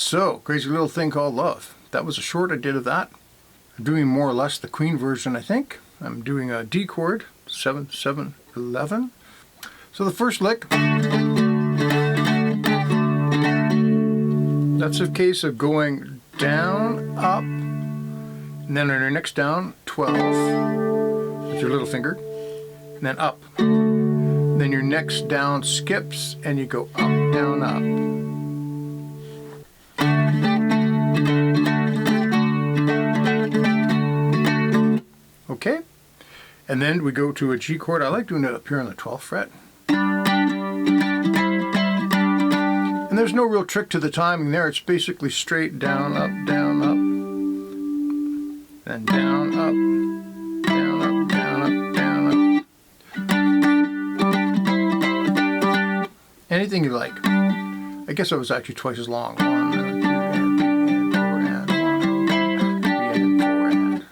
So, Crazy Little Thing Called Love. That was a short I did of that. I'm doing more or less the Queen version, I think. I'm doing a D chord, 7, 7, 11. So the first lick, that's a case of going down, up, and then on your next down, 12, with your little finger, and then up. Then your next down skips, and you go up, down, up. Okay, and then we go to a G chord. I like doing it up here on the 12th fret. And there's no real trick to the timing there. It's basically straight down, up, then down, up, down, up, down, up, down, up. Anything you like. I guess it was actually twice as long. 1, 2, and 3, and 4, and 1, 2, 3, and 4, and.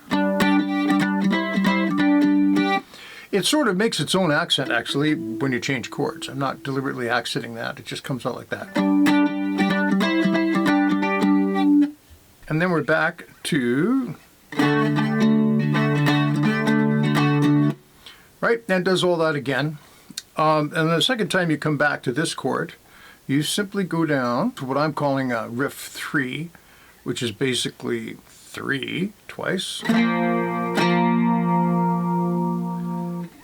It sort of makes its own accent, actually, when you change chords. I'm not deliberately accenting that. It just comes out like that. And then we're back to... Right, and does all that again. And the second time you come back to this chord, you simply go down to what I'm calling a riff 3, which is basically 3 twice.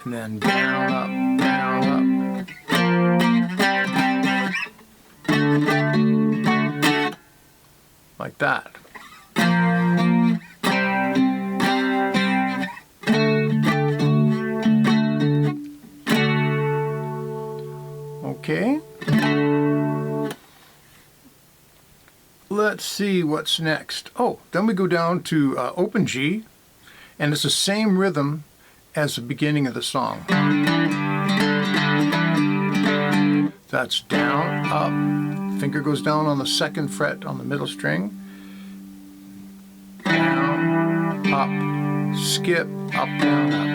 And then down, up, down, up. Like that. Okay. Let's see what's next. Oh, then we go down to open G, and it's the same rhythm as the beginning of the song. That's down, up, finger goes down on the 2nd fret on the middle string, down, up, skip, up, down, up.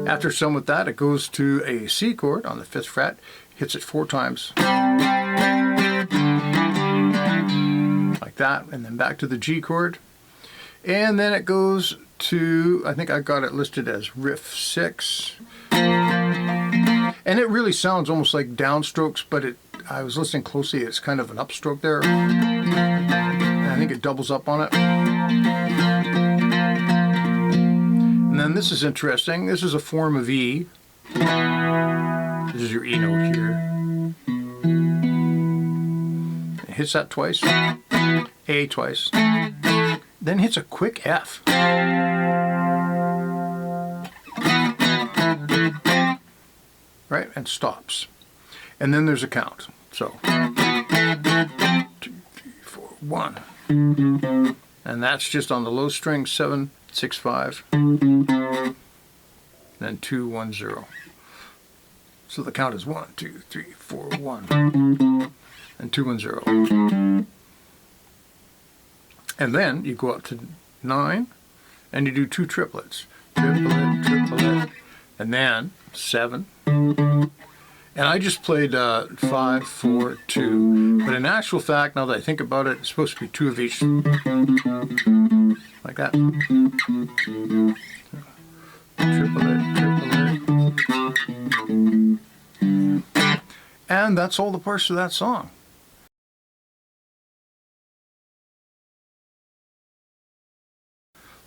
After some with that, it goes to a C chord on the 5th fret, hits it 4 times. Like that, and then back to the G chord. And then it goes to, I think I got it listed as riff 6. And it really sounds almost like downstrokes, but I was listening closely, it's kind of an upstroke there. And I think it doubles up on it. And then this is interesting. This is a form of E. This is your E note here. It hits that twice. A twice. Then hits a quick F. Right, and stops. And then there's a count. So 2, 3, 4, 1. And that's just on the low string, 7, 6, 5. Then 2, 1, 0. So the count is 1, 2, 3, 4, 1. And 2, 1, 0. And then you go up to 9, and you do 2 triplets. Triplet, triplet, and then 7. And I just played 5, 4, 2. But in actual fact, now that I think about it, it's supposed to be 2 of each. Like that. Triplet, triplet. And that's all the parts of that song.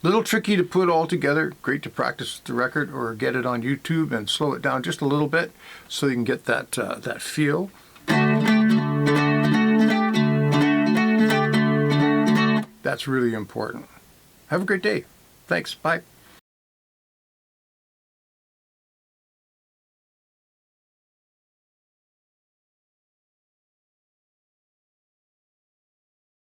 Little tricky to put all together, great to practice the record or get it on YouTube and slow it down just a little bit so you can get that feel. That's really important. Have a great day. Thanks. Bye.